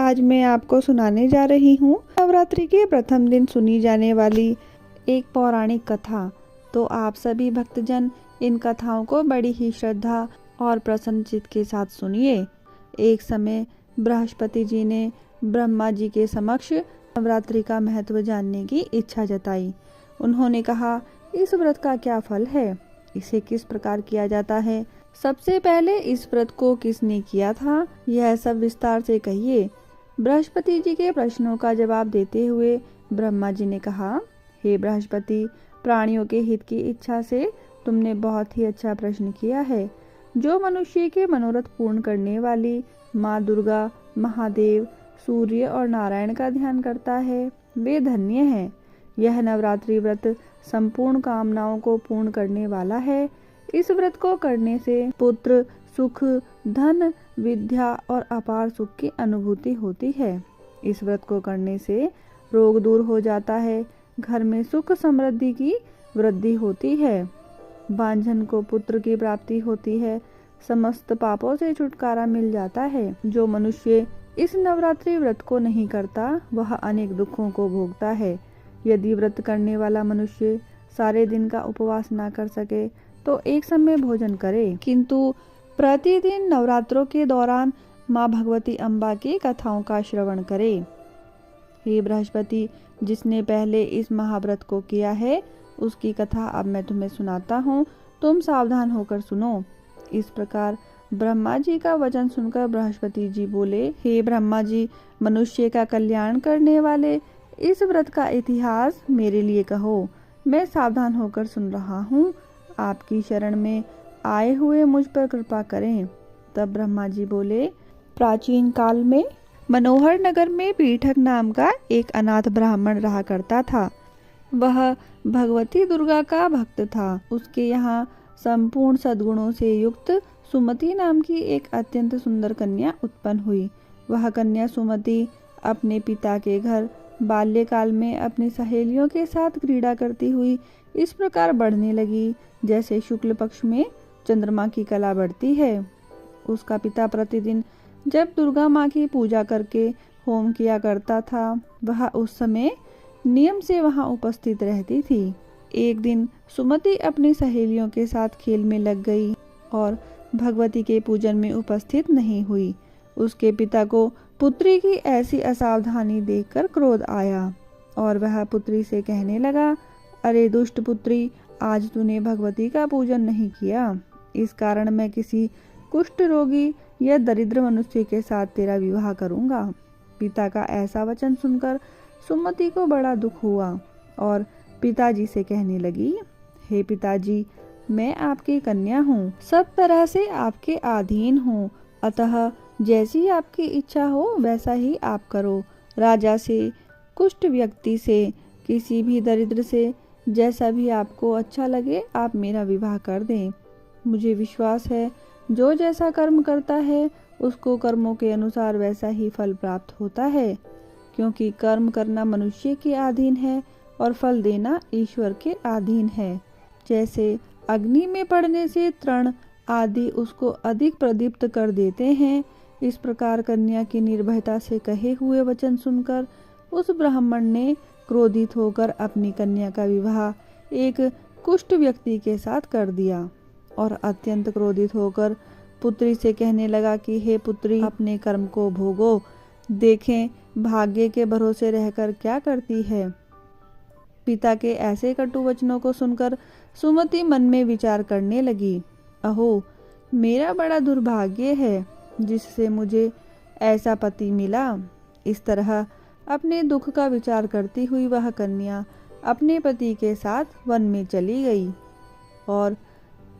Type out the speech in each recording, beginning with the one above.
आज मैं आपको सुनाने जा रही हूँ नवरात्रि के प्रथम दिन सुनी जाने वाली एक पौराणिक कथा। तो आप सभी भक्तजन इन कथाओं को बड़ी ही श्रद्धा और प्रसन्न चित्त के साथ सुनिए। एक समय बृहस्पति जी ने ब्रह्मा जी के समक्ष नवरात्रि का महत्व जानने की इच्छा जताई। उन्होंने कहा, इस व्रत का क्या फल है, इसे किस प्रकार किया जाता है, सबसे पहले इस व्रत को किसने किया था, यह सब विस्तार से कहिए। बृहस्पति जी के प्रश्नों का जवाब देते हुए ब्रह्मा जी ने कहा, हे बृहस्पति, प्राणियों के हित की इच्छा से तुमने बहुत ही अच्छा प्रश्न किया है। जो मनुष्य के मनोरथ पूर्ण करने वाली माँ दुर्गा, महादेव, सूर्य और नारायण का ध्यान करता है, वे धन्य हैं। यह नवरात्रि व्रत संपूर्ण कामनाओं को पूर्ण करने वाला है। इस व्रत को करने से पुत्र, सुख, धन, विद्या और अपार सुख की अनुभूति होती है। इस व्रत को करने से रोग दूर हो जाता है, घर में सुख समृद्धि की वृद्धि होती है, बांझन को पुत्र की प्राप्ति होती है, समस्त पापों से छुटकारा मिल जाता है। जो मनुष्य इस नवरात्रि व्रत को नहीं करता वह अनेक दुखों को भोगता है। यदि व्रत करने वाला मनुष्य सारे दिन का उपवास ना कर सके तो एक समय भोजन करे, किंतु प्रतिदिन नवरात्रों के दौरान माँ भगवती अम्बा की कथाओं का श्रवण करे। हे बृहस्पति, जिसने पहले इस महाव्रत को किया है उसकी कथा अब मैं तुम्हें सुनाता हूँ, तुम सावधान होकर सुनो। इस प्रकार ब्रह्मा जी का वचन सुनकर बृहस्पति जी बोले, हे ब्रह्मा जी, मनुष्य का कल्याण करने वाले इस व्रत का इतिहास मेरे लिए कहो। मैं सावधान होकर सुन रहा हूँ, आपकी शरण में आए हुए मुझ पर कृपा करें। तब ब्रह्मा जी बोले, प्राचीन काल में मनोहर नगर में पीठक नाम का एक अनाथ ब्राह्मण रहा करता था। वह भगवती दुर्गा का भक्त था। उसके यहाँ संपूर्ण सद्गुणों से युक्त सुमति नाम की एक अत्यंत सुंदर कन्या उत्पन्न हुई। वह कन्या सुमति अपने पिता के घर बाल्यकाल में अपनी सहेलियों के साथ क्रीड़ा करती हुई इस प्रकार बढ़ने लगी जैसे शुक्ल पक्ष में चंद्रमा की कला बढ़ती है। उसका पिता प्रतिदिन जब दुर्गा माँ की पूजा करके होम किया करता था, वह उस समय नियम से वहां उपस्थित रहती थी। एक दिन सुमति अपनी सहेलियों के साथ खेल में लग गई और भगवती के पूजन में उपस्थित नहीं हुई। उसके पिता को पुत्री की ऐसी असावधानी देखकर क्रोध आया और वह पुत्री से कहने लगा, अरे दुष्ट पुत्री, आज तूने भगवती का पूजन नहीं किया, इस कारण मैं किसी कुष्ठ रोगी या दरिद्र मनुष्य के साथ तेरा विवाह करूंगा। पिता का ऐसा वचन सुनकर सुमति को बड़ा दुख हुआ और पिताजी से कहने लगी, हे पिताजी, मैं आपकी कन्या हूँ, सब तरह से आपके अधीन हूँ, अतः जैसी आपकी इच्छा हो वैसा ही आप करो। राजा से, कुष्ठ व्यक्ति से, किसी भी दरिद्र से, जैसा भी आपको अच्छा लगे आप मेरा विवाह कर दें। मुझे विश्वास है जो जैसा कर्म करता है उसको कर्मों के अनुसार वैसा ही फल प्राप्त होता है, क्योंकि कर्म करना मनुष्य के अधीन है और फल देना ईश्वर के अधीन है। जैसे अग्नि में पड़ने से तृण आदि उसको अधिक प्रदीप्त कर देते हैं, इस प्रकार कन्या की निर्भयता से कहे हुए वचन सुनकर उस ब्राह्मण ने क्रोधित होकर अपनी कन्या का विवाह एक कुष्ठ व्यक्ति के साथ कर दिया और अत्यंत क्रोधित होकर पुत्री से कहने लगा कि हे पुत्री, अपने कर्म को भोगो, देखें भाग्य के भरोसे रहकर क्या करती है। पिता के ऐसे कटु वचनों को सुनकर सुमति मन में विचार करने लगी, अहो, मेरा बड़ा दुर्भाग्य है जिससे मुझे ऐसा पति मिला। इस तरह अपने दुख का विचार करती हुई वह कन्या अपने पति के साथ वन में चली गई और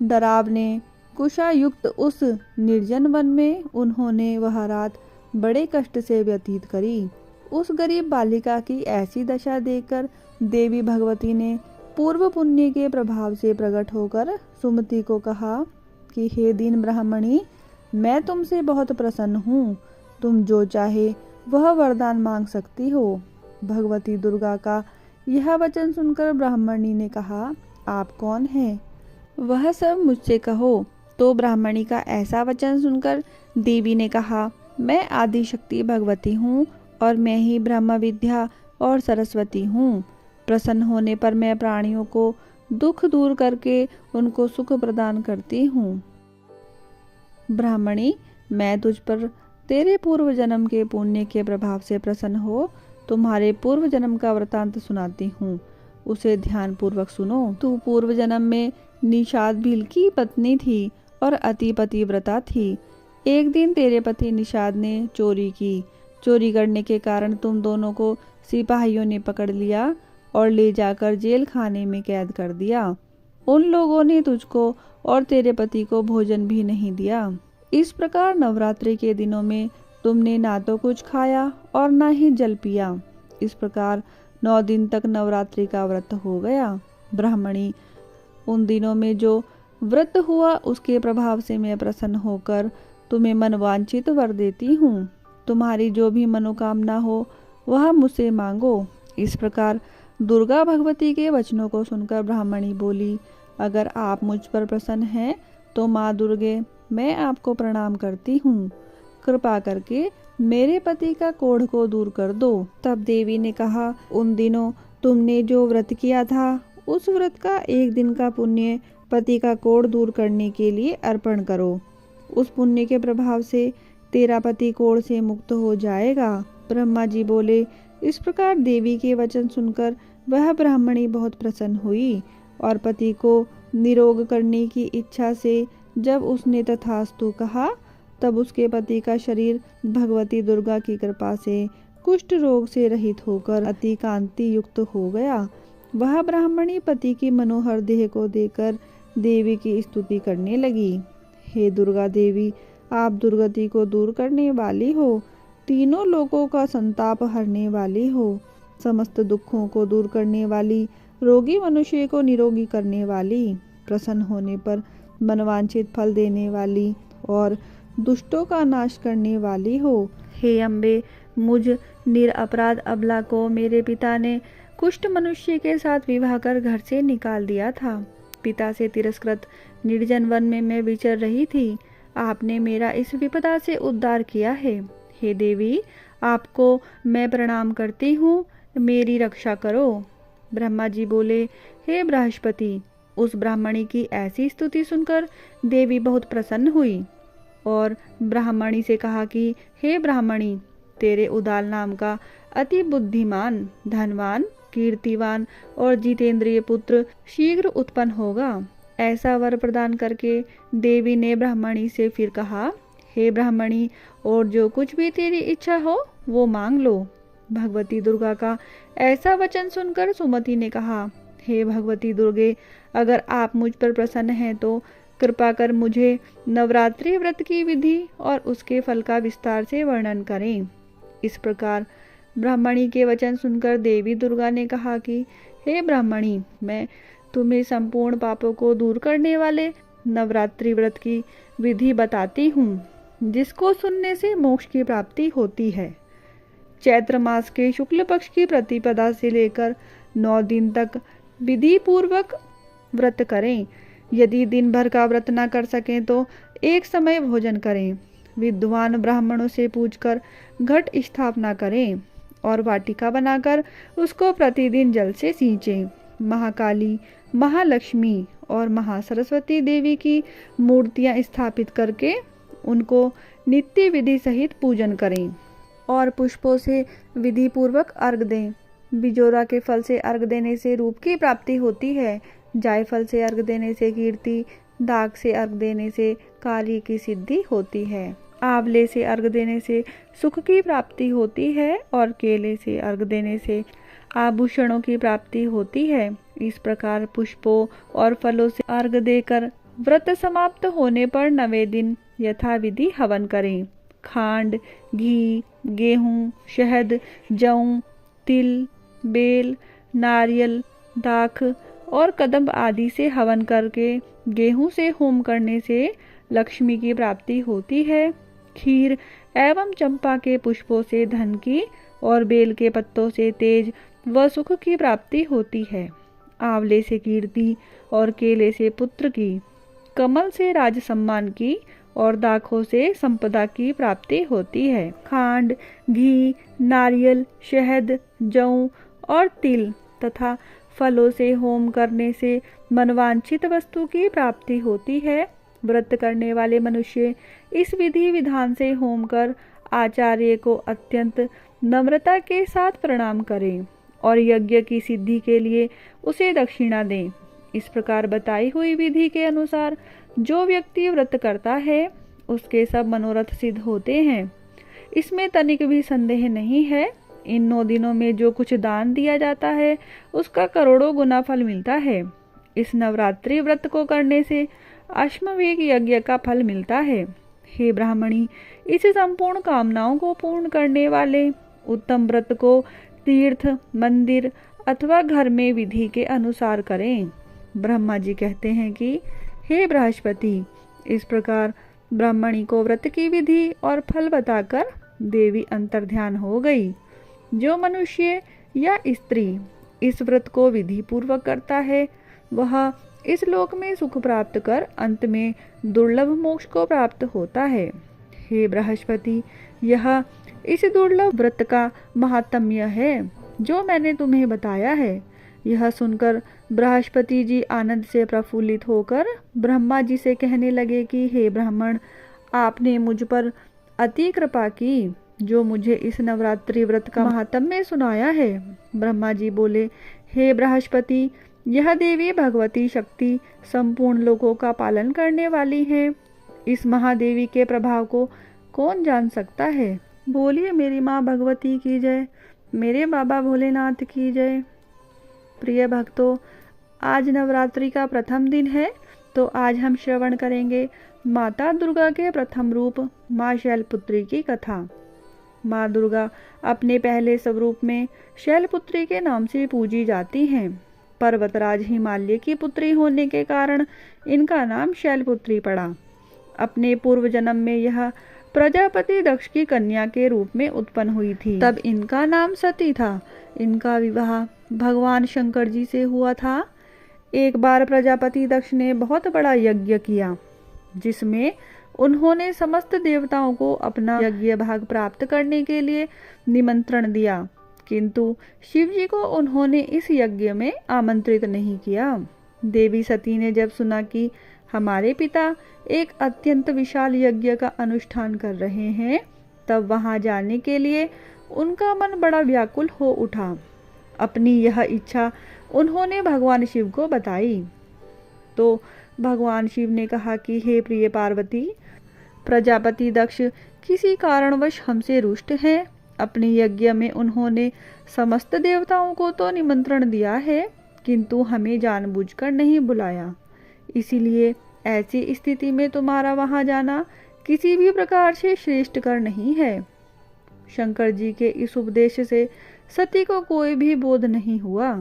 डरावने कुशा युक्त उस निर्जन वन में उन्होंने वह रात बड़े कष्ट से व्यतीत करी। उस गरीब बालिका की ऐसी दशा देखकर देवी भगवती ने पूर्व पुण्य के प्रभाव से प्रकट होकर सुमति को कहा कि हे दीन ब्राह्मणी, मैं तुमसे बहुत प्रसन्न हूँ, तुम जो चाहे वह वरदान मांग सकती हो। भगवती दुर्गा का यह वचन सुनकर ब्राह्मणी ने कहा, आप कौन हैं? वह सब मुझसे कहो। तो ब्राह्मणी का ऐसा वचन सुनकर देवी ने कहा, मैं आदि शक्ति भगवती हूँ और मैं ही ब्रह्म विद्या और सरस्वती हूँ। प्रसन्न होने पर मैं प्राणियों को दुख दूर करके उनको सुख प्रदान करती हूँ। ब्राह्मणी, मैं तुझ पर तेरे पूर्व जन्म के पुण्य के प्रभाव से प्रसन्न हो तुम्हारे पूर्व जन्म का वृतांत सुनाती हूँ। उसे ध्यान पूर्वक सुनो। तू पूर्व जन्म में निषाद भील की पत्नी थी और अति पतिव्रता थी। एक दिन तेरे पति निषाद ने चोरी की। चोरी करने के कारण तुम दोनों को सिपाहियों ने पकड़ लिया और ले जाकर जेल खाने में कैद कर दिया। उन लोगों ने तुझको और तेरे पति को भोजन भी नहीं दिया। इस प्रकार नवरात्रि के दिनों में तुमने ना तो कुछ खाया और ना ही जल पिया। इस प्रकार 9 दिन तक नवरात्रि का व्रत हो गया। ब्राह्मणी, उन दिनों में जो व्रत हुआ उसके प्रभाव से मैं प्रसन्न होकर तुम्हें मनवांछित वर देती हूँ। तुम्हारी जो भी मनोकामना हो वह मुझसे मांगो। इस प्रकार दुर्गा भगवती के वचनों को सुनकर ब्राह्मणी बोली, अगर आप मुझ पर प्रसन्न हैं तो माँ दुर्गे, मैं आपको प्रणाम करती हूँ। कृपा करके मेरे पति का कोढ़ को दूर कर दो। तब देवी ने कहा, उन दिनों तुमने जो व्रत किया था उस व्रत का एक दिन का पुण्य पति का कोढ़ दूर करने के लिए अर्पण करो। उस पुण्य के प्रभाव से तेरा पति कोढ़ से मुक्त हो जाएगा। ब्रह्मा जी बोले। इस प्रकार देवी के वचन सुनकर वह ब्राह्मणी बहुत प्रसन्न हुई और पति को निरोग करने की इच्छा से जब उसने तथास्तु कहा तब उसके पति का शरीर भगवती दुर्गा की कृपा से कुष्ठ रोग से रहित होकर अति कांति युक्त हो गया। वह ब्राह्मणी पति की मनोहर देह को देखकर देवी की स्तुति करने लगी। हे दुर्गा देवी, आप दुर्गति को दूर करने वाली हो, तीनों लोगों का संताप हरने वाली हो, समस्त दुखों को दूर करने वाली, रोगी मनुष्य को निरोगी करने वाली, प्रसन्न होने पर मनवांछित फल देने वाली और दुष्टों का नाश करने वाली हो। हे अम्बे, मुझ निरपराध अबला को मेरे पिता ने कुष्ठ मनुष्य के साथ विवाह कर घर से निकाल दिया था। पिता से तिरस्कृत निर्जन वन में मैं विचर रही थी। आपने मेरा इस विपदा से उद्धार किया है। हे देवी, आपको मैं प्रणाम करती हूँ, मेरी रक्षा करो। ब्रह्मा जी बोले, हे बृहस्पति, उस ब्राह्मणी की ऐसी स्तुति सुनकर देवी बहुत प्रसन्न हुई और ब्राह्मणी से कहा कि हे ब्राह्मणी, तेरे उदाल नाम का अति बुद्धिमान, धनवान, कीर्तिवान और जितेंद्रिय पुत्र शीघ्र उत्पन्न होगा। ऐसा वर प्रदान करके देवी ने ब्राह्मणी से फिर कहा, हे ब्राह्मणी, और जो कुछ भी तेरी इच्छा हो वो मांग लो। भगवती दुर्गा का ऐसा वचन सुनकर सुमति ने कहा, हे भगवती दुर्गे, अगर आप मुझ पर प्रसन्न हैं तो कृपा कर मुझे नवरात्रि व्रत की विधि और उसके फल का विस्तार से वर्णन करें। इस प्रकार ब्राह्मणी के वचन सुनकर देवी दुर्गा ने कहा कि हे ब्राह्मणी, मैं तुम्हें संपूर्ण पापों को दूर करने वाले नवरात्रि व्रत की विधि बताती हूँ, जिसको सुनने से मोक्ष की प्राप्ति होती है। चैत्र मास के शुक्ल पक्ष की प्रतिपदा से लेकर 9 दिन तक विधि पूर्वक व्रत करें। यदि दिन भर का व्रत न कर सकें तो एक समय भोजन करें। विद्वान ब्राह्मणों से पूछकर घट स्थापना करें और वाटिका बनाकर उसको प्रतिदिन जल से सींचें। महाकाली, महालक्ष्मी और महासरस्वती देवी की मूर्तियां स्थापित करके उनको नित्य विधि सहित पूजन करें और पुष्पों से विधि पूर्वक अर्घ दें। बिजोरा के फल से अर्घ देने से रूप की प्राप्ति होती है। जायफल से अर्घ देने से कीर्ति, दाग से अर्घ देने से कार्य की सिद्धि होती है। आंवले से अर्घ देने से सुख की प्राप्ति होती है और केले से अर्घ देने से आभूषणों की प्राप्ति होती है। इस प्रकार पुष्पों और फलों से अर्घ देकर व्रत समाप्त होने पर 9वें दिन यथाविधि हवन करें। खांड, घी, गेहूं, शहद, जौ, तिल, बेल, नारियल, दाख और कदम्ब आदि से हवन करके गेहूं से होम करने से लक्ष्मी की प्राप्ति होती है। खीर एवं चंपा के पुष्पों से धन की और बेल के पत्तों से तेज व सुख की प्राप्ति होती है। आंवले से कीर्ति और केले से पुत्र की, कमल से राज सम्मान की और दाखों से संपदा की प्राप्ति होती है। खांड, घी, नारियल, शहद, जौ और तिल तथा फलों से होम करने से मनवांछित वस्तु की प्राप्ति होती है। व्रत करने वाले मनुष्य इस विधि विधान से होम कर आचार्य को अत्यंत नम्रता के साथ प्रणाम करें और यज्ञ की सिद्धि के लिए उसे दक्षिणा दें। इस प्रकार बताई हुई विधि के अनुसार जो व्यक्ति व्रत करता है उसके सब मनोरथ सिद्ध होते हैं। इसमें तनिक भी संदेह नहीं है। इन 9 दिनों में जो कुछ दान दिया जाता है उसका करोड़ों गुना फल मिलता है। इस नवरात्रि व्रत को करने से अश्वमेध यज्ञ का फल मिलता है। हे ब्राह्मणी, इस संपूर्ण कामनाओं को पूर्ण करने वाले उत्तम व्रत को तीर्थ, मंदिर अथवा घर में विधि के अनुसार करें। ब्रह्मा जी कहते हैं कि हे बृहस्पति, इस प्रकार ब्राह्मणी को व्रत की विधि और फल बताकर देवी अंतर्ध्यान हो गई। जो मनुष्य या स्त्री इस व्रत को विधि पूर्वक करता है वह इस लोक में सुख प्राप्त कर अंत में दुर्लभ मोक्ष को प्राप्त होता है। हे बृहस्पति, यह इस दुर्लभ व्रत का महात्म्य है जो मैंने तुम्हें बताया है। यह सुनकर बृहस्पति जी आनंद से प्रफुल्लित होकर ब्रह्मा जी से कहने लगे कि हे ब्राह्मण, आपने मुझ पर अति कृपा की जो मुझे इस नवरात्रि व्रत का महात्म्य सुनाया है। ब्रह्मा जी बोले, हे बृहस्पति, यह देवी भगवती शक्ति संपूर्ण लोकों का पालन करने वाली है। इस महादेवी के प्रभाव को कौन जान सकता है। बोलिए, मेरी माँ भगवती की जय, मेरे बाबा भोलेनाथ की जय। प्रिय भक्तों, आज नवरात्रि का प्रथम दिन है तो आज हम श्रवण करेंगे माता दुर्गा के प्रथम रूप माँ शैलपुत्री की कथा। माँ दुर्गा अपने पहले स्वरूप में शैलपुत्री के नाम से पूजी जाती हैं। पर्वतराज हिमालय की पुत्री होने के कारण इनका नाम शैलपुत्री पड़ा। अपने पूर्व जन्म में यह प्रजापति दक्ष की कन्या के रूप में उत्पन्न हुई थी। तब इनका नाम सती था। इनका विवाह भगवान शंकर जी से हुआ था। एक बार प्रजापति दक्ष ने बहुत बड़ा यज्ञ किया जिसमें उन्होंने समस्त देवताओं को अपना यज्ञ भाग प्राप्त करने के लिए निमंत्रण दिया, किंतु शिव जी को उन्होंने इस यज्ञ में आमंत्रित नहीं किया। देवी सती ने जब सुना कि हमारे पिता एक अत्यंत विशाल यज्ञ का अनुष्ठान कर रहे हैं, तब वहां जाने के लिए उनका मन बड़ा व्याकुल हो उठा। अपनी यह इच्छा उन्होंने भगवान शिव को बताई तो भगवान शिव ने कहा कि हे प्रिय पार्वती, प्रजापति दक्ष किसी कारणवश हमसे रुष्ट है। अपने यज्ञ में उन्होंने समस्त देवताओं को तो निमंत्रण दिया है किंतु हमें जानबूझकर नहीं बुलाया। इसीलिए ऐसी स्थिति में तुम्हारा वहां जाना किसी भी प्रकार से श्रेष्ठ कर नहीं है। शंकर जी के इस उपदेश से सती को कोई भी बोध नहीं हुआ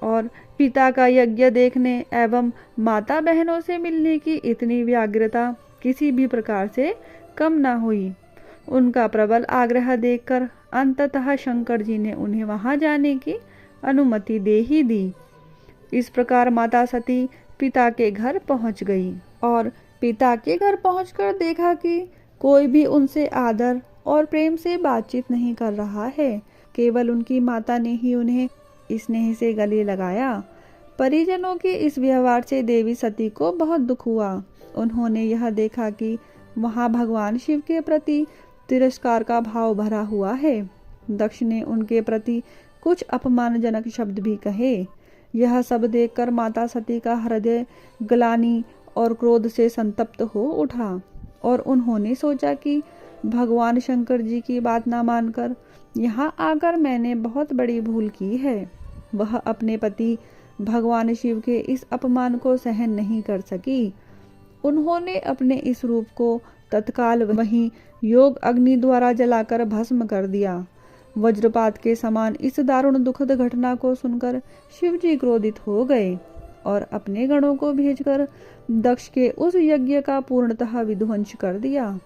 और पिता का यज्ञ देखने एवं माता बहनों से मिलने की इतनी व्याग्रता किसी भी प्रकार से कम न हुई। उनका प्रबल आग्रह देखकर अंततः शंकर जी ने उन्हें वहां जाने की अनुमति दे ही दी। इस प्रकार माता सती पिता के घर पहुंच गई और पिता के घर पहुंचकर देखा कि कोई भी उनसे आदर और प्रेम से बातचीत नहीं कर रहा है। केवल उनकी माता ने ही उन्हें स्नेह से गले लगाया। परिजनों के इस व्यवहार से देवी सती को बहुत दुख हुआ। उन्होंने यह देखा कि वहां भगवान शिव के प्रति तिरस्कार का भाव भरा हुआ है। दक्ष ने उनके प्रति कुछ अपमानजनक शब्द भी कहे। यह सब देखकर माता सती का हृदय ग्लानि और क्रोध से संतप्त हो उठा और उन्होंने सोचा कि भगवान शंकर जी की बात ना मानकर यहाँ आकर मैंने बहुत बड़ी भूल की है। वह अपने पति भगवान शिव के इस अपमान को सहन नहीं कर सकी। उन्होंने अपने इस रूप को तत्काल वहीं योग अग्नि द्वारा जलाकर भस्म कर दिया। वज्रपात के समान इस दारुण दुखद घटना को सुनकर शिव जी क्रोधित हो गए और अपने गणों को भेजकर दक्ष के उस यज्ञ का पूर्णतः विध्वंस कर दिया।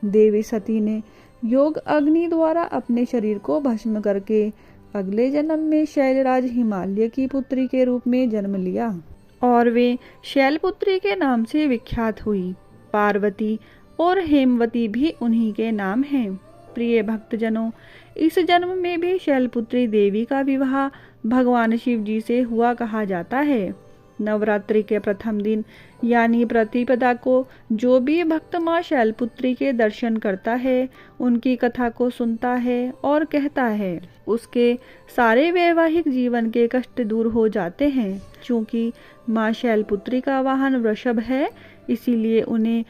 देवी सती ने योग अग्नि द्वारा अपने शरीर को भस्म करके अगले जन्म में शैलराज हिमालय की पुत्री के रूप में जन्म लिया और वे शैलपुत्री के नाम से विख्यात हुई। पार्वती और हेमवती भी उन्हीं के नाम हैं। प्रिय भक्तजनों, इस जन्म में भी शैलपुत्री देवी का विवाह भगवान शिव जी से हुआ कहा जाता है। नवरात्रि के प्रथम दिन यानी प्रतिपदा को जो भी भक्त माँ शैलपुत्री के दर्शन करता है, उनकी कथा को सुनता है और कहता है, उसके सारे वैवाहिक जीवन के कष्ट दूर हो जाते हैं। चूंकि माँ शैलपुत्री का वाहन वृषभ है, इसीलिए उन्हें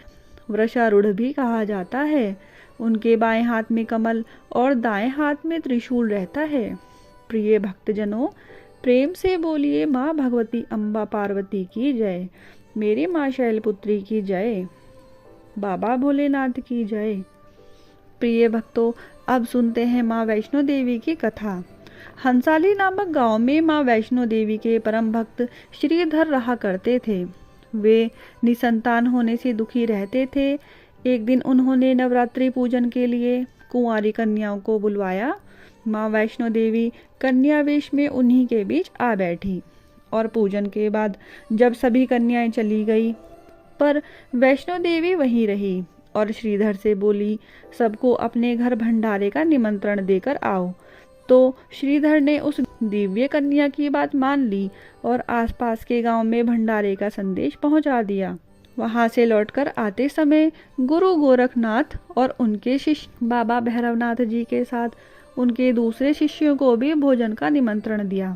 वृषारूढ़ भी कहा जाता है। उनके बाएं हाथ में कमल और दाएं हाथ में त्रिशूल रहता है। प्रिय भक्तजनों, प्रेम से बोलिए माँ भगवती अम्बा पार्वती की जय, मेरी माँ शैलपुत्री की जय, बाबा भोलेनाथ की जय। प्रिय भक्तों, अब सुनते हैं माँ वैष्णो देवी की कथा। हंसाली नामक गांव में माँ वैष्णो देवी के परम भक्त श्रीधर रहा करते थे। वे निसंतान होने से दुखी रहते थे। एक दिन उन्होंने नवरात्रि पूजन के लिए कुंवारी कन्याओं को बुलवाया। माँ वैष्णो देवी कन्या वेश में उन्हीं के बीच आ बैठी और पूजन के बाद जब सभी कन्याएं चली गई, पर वैष्णो देवी वहीं रही और श्रीधर से बोली, सबको अपने घर भंडारे का निमंत्रण देकर आओ। तो श्रीधर ने उस दिव्य कन्या की बात मान ली और आसपास के गांव में भंडारे का संदेश पहुंचा दिया। वहां से लौटकर आते समय गुरु गोरखनाथ और उनके शिष्य बाबा भैरवनाथ जी के साथ उनके दूसरे शिष्यों को भी भोजन का निमंत्रण दिया।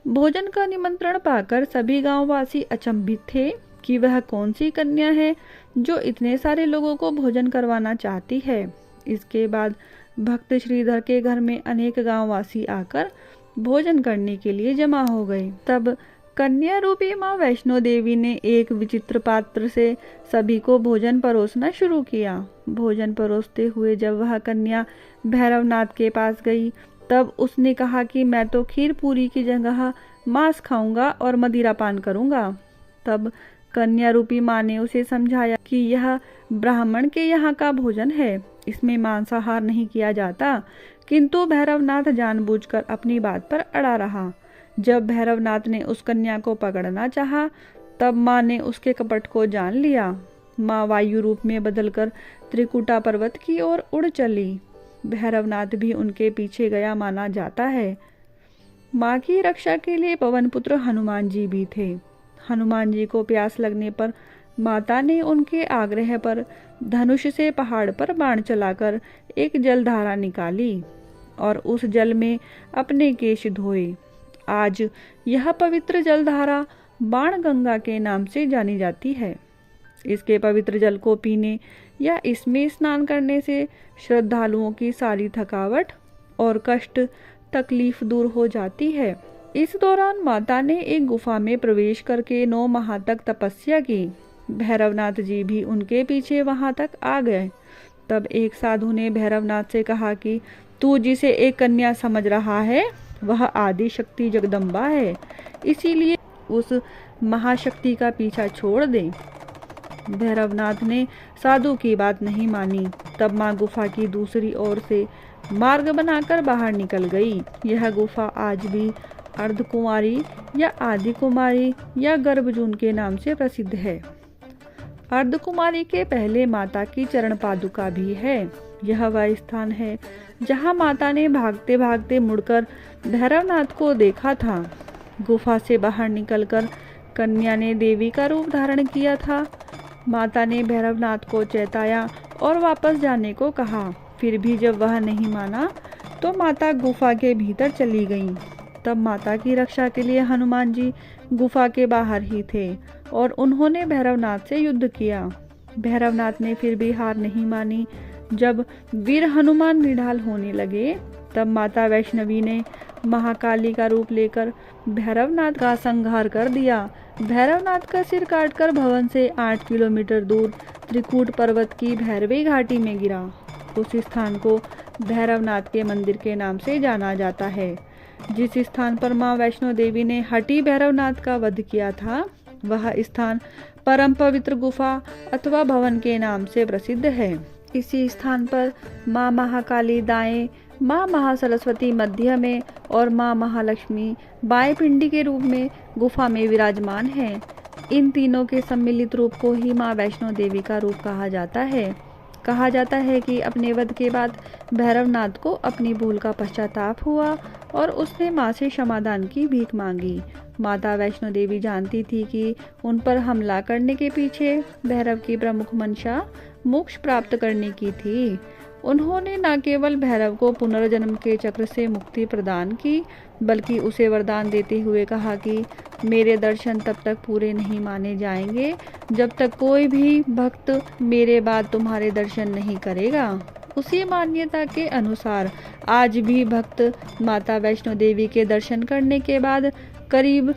भोजन का निमंत्रण पाकर सभी गांववासी अचंभित थे कि वह कौन सी कन्या है जो इतने सारे लोगों को भोजन करवाना चाहती है। इसके बाद भक्त श्रीधर के घर में अनेक गांववासी आकर भोजन करने के लिए जमा हो गए। तब कन्या रूपी माँ वैष्णो देवी ने एक विचित्र पात्र से सभी को भोजन परोसना शुरू किया। भोजन परोसते हुए जब वह कन्या भैरवनाथ के पास गई, तब उसने कहा कि मैं तो खीर पूरी की जगह मांस खाऊंगा और मदिरा पान करूंगा। तब कन्या रूपी माँ ने उसे समझाया कि यह ब्राह्मण के यहाँ का भोजन है, इसमें मांसाहार नहीं किया जाता। किंतु भैरवनाथ जानबूझकर अपनी बात पर अड़ा रहा। जब भैरवनाथ ने उस कन्या को पकड़ना चाहा, तब माँ ने उसके कपट को जान लिया। माँ वायु रूप में बदलकर त्रिकुटा पर्वत की ओर उड़ चली। भैरवनाथ भी उनके पीछे गया माना जाता है। माँ की रक्षा के लिए पवन पुत्र हनुमान जी भी थे। हनुमान जी को प्यास लगने पर माता ने उनके आग्रह पर धनुष से पहाड़ पर बाण चलाकर एक जलधारा निकाली और उस जल में अपने केश धोए। आज यह पवित्र जलधारा बाण गंगा के नाम से जानी जाती है। इसके पवित्र जल को पीने या इसमें स्नान करने से श्रद्धालुओं की सारी थकावट और कष्ट तकलीफ दूर हो जाती है। इस दौरान माता ने एक गुफा में प्रवेश करके 9 माह तक तपस्या की। भैरवनाथ जी भी उनके पीछे वहां तक आ गए। तब एक साधु ने भैरवनाथ से कहा कि तू जिसे एक कन्या समझ रहा है, वह आदि शक्ति जगदम्बा है, इसीलिए उस महाशक्ति का पीछा छोड़ दे। भैरवनाथ ने साधु की बात नहीं मानी। तब माँ गुफा की दूसरी ओर से मार्ग बनाकर बाहर निकल गई। यह गुफा आज भी अर्धकुमारी या आदि कुमारी या गर्भजून के नाम से प्रसिद्ध है। अर्धकुमारी के पहले माता की चरण पादुका भी है। यह वह स्थान है जहाँ माता ने भागते भागते मुड़कर भैरवनाथ को देखा था। गुफा से बाहर निकलकर कन्या ने देवी का रूप धारण किया था। माता ने भैरवनाथ को चेताया और वापस जाने को कहा। फिर भी जब वह नहीं माना तो माता गुफा के भीतर चली गई। तब माता की रक्षा के लिए हनुमान जी गुफा के बाहर ही थे और उन्होंने भैरवनाथ से युद्ध किया। भैरवनाथ ने फिर भी हार नहीं मानी। जब वीर हनुमान निढाल होने लगे, तब माता वैष्णवी ने महाकाली का रूप लेकर भैरवनाथ का संहार कर दिया। भैरवनाथ का सिर काटकर भवन से 8 किलोमीटर दूर त्रिकूट पर्वत की भैरवी घाटी में गिरा। उस स्थान को भैरवनाथ के मंदिर के नाम से जाना जाता है। जिस स्थान पर माँ वैष्णो देवी ने हटी भैरवनाथ का वध किया था, वह स्थान परम पवित्र गुफा अथवा भवन के नाम से प्रसिद्ध है। इसी स्थान पर माँ महाकाली दाएं, माँ महासरस्वती मध्य में और माँ महालक्ष्मी बाएं पिंडी के रूप में गुफा में विराजमान हैं। इन तीनों के सम्मिलित रूप को ही माँ वैष्णो देवी का रूप कहा जाता है। कहा जाता है कि अपने वध के बाद भैरवनाथ को अपनी भूल का पश्चाताप हुआ और उसने माँ से क्षमादान की भीख मांगी। माता वैष्णो देवी जानती थी कि उन पर हमला करने के पीछे भैरव की प्रमुख मंशा मोक्ष प्राप्त करने की थी। उन्होंने न केवल भैरव को पुनर्जन्म के चक्र से मुक्ति प्रदान की, बल्कि उसे वरदान देते हुए कहा कि मेरे दर्शन तब तक पूरे नहीं माने जाएंगे जब तक कोई भी भक्त मेरे बाद तुम्हारे दर्शन नहीं करेगा। उसी मान्यता के अनुसार आज भी भक्त माता वैष्णो देवी के दर्शन करने के बाद करीब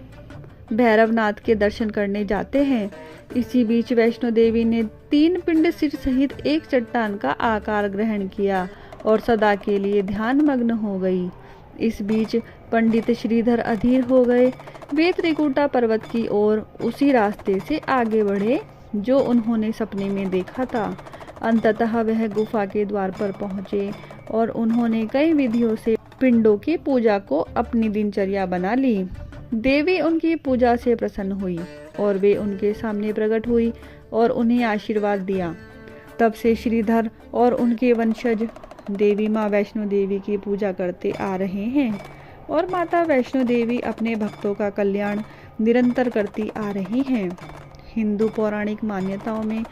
भैरवनाथ के दर्शन करने जाते हैं। इसी बीच वैष्णो देवी ने 3 पिंड सिर सहित एक चट्टान का आकार ग्रहण किया और सदा के लिए ध्यान मग्न हो गई। इस बीच पंडित श्रीधर अधीर हो गए। वे त्रिकुटा पर्वत की ओर उसी रास्ते से आगे बढ़े जो उन्होंने सपने में देखा था। अंततः वह गुफा के द्वार पर पहुंचे और उन्होंने कई विधियों से पिंडों की पूजा को अपनी दिनचर्या बना ली। देवी उनकी पूजा से प्रसन्न हुई और वे उनके सामने प्रकट हुई और उन्हें आशीर्वाद दिया। तब से श्रीधर और उनके वंशज देवी माँ वैष्णो देवी की पूजा करते आ रहे हैं और माता वैष्णो देवी अपने भक्तों का कल्याण निरंतर करती आ रही हैं। हिंदू पौराणिक मान्यताओं में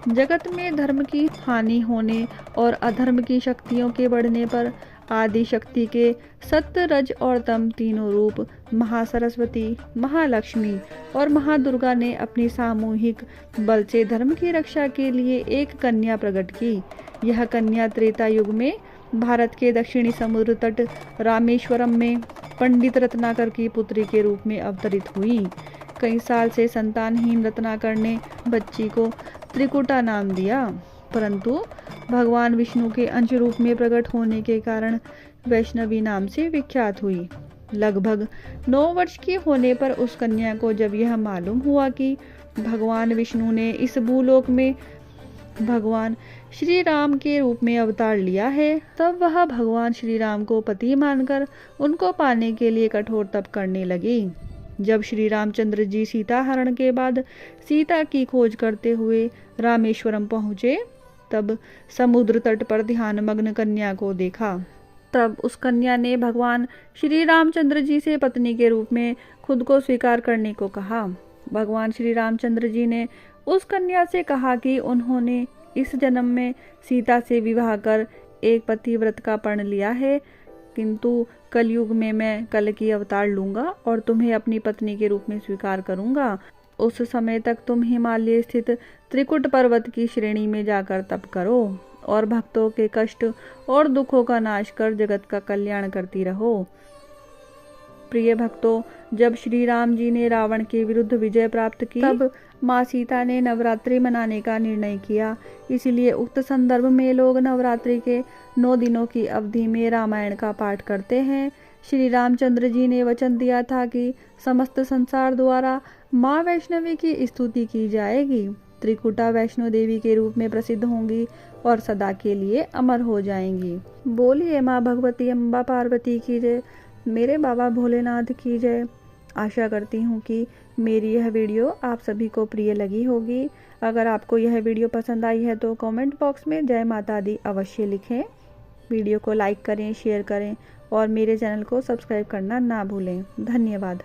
जगत में धर्म की हानि होने और अधर्म की शक्तियों के बढ़ने पर आदि शक्ति के सत्य, रज और तम तीनों रूप महासरस्वती, महालक्ष्मी और महादुर्गा ने अपनी सामूहिक बल से धर्म की रक्षा के लिए एक कन्या प्रकट की। यह कन्या त्रेता युग में भारत के दक्षिणी समुद्र तट रामेश्वरम में पंडित रत्नाकर की पुत्री के रूप में अवतरित हुई। कई साल से संतानहीन रत्नाकर ने बच्ची को त्रिकुटा नाम दिया, परंतु भगवान विष्णु के अंश रूप में प्रकट होने के कारण वैष्णवी नाम से विख्यात हुई। लगभग 9 वर्ष की होने पर उस कन्या को जब यह मालूम हुआ कि भगवान विष्णु ने इस भूलोक में भगवान श्री राम के रूप में अवतार लिया है, तब वह भगवान श्री राम को पति मानकर उनको पाने के लिए कठोर तप करने लगी। जब श्री रामचंद्र जी सीता हरण के बाद सीता की खोज करते हुए रामेश्वरम पहुँचे, तब समुद्र तट पर ध्यान मग्न कन्या को देखा। तब उस कन्या ने भगवान श्री रामचंद्र जी से पत्नी के रूप में खुद को स्वीकार करने को कहा। भगवान श्री रामचंद्र जी ने उस कन्या से कहा कि उन्होंने इस जन्म में सीता से विवाह कर एक पतिव्रत का प्रण लिया है, किंतु कलयुग में मैं कल की अवतार लूंगा और तुम्हें अपनी पत्नी के रूप में स्वीकार करूंगा। उस समय तक तुम हिमालय स्थित त्रिकुट पर्वत की श्रेणी में जाकर तप करो और भक्तों के कष्ट और दुखों का नाश कर जगत का कल्याण करती रहो। प्रिय भक्तों, जब श्री राम जी ने रावण के विरुद्ध विजय प्राप्त की, तब माँ सीता ने नवरात्रि मनाने का निर्णय किया। इसलिए उक्त संदर्भ में लोग नवरात्रि के 9 दिनों की अवधि में रामायण का पाठ करते हैं। श्री रामचंद्र जी ने वचन दिया था कि समस्त संसार द्वारा माँ वैष्णवी की स्तुति की जाएगी। त्रिकुटा वैष्णो देवी के रूप में प्रसिद्ध होंगी और सदा के लिए अमर हो जाएंगी। बोलिए माँ भगवती अम्बा पार्वती की जय, मेरे बाबा भोलेनाथ की जय। आशा करती हूँ कि मेरी यह वीडियो आप सभी को प्रिय लगी होगी। अगर आपको यह वीडियो पसंद आई है तो कमेंट बॉक्स में जय माता दी अवश्य लिखें। वीडियो को लाइक करें, शेयर करें और मेरे चैनल को सब्सक्राइब करना ना भूलें। धन्यवाद।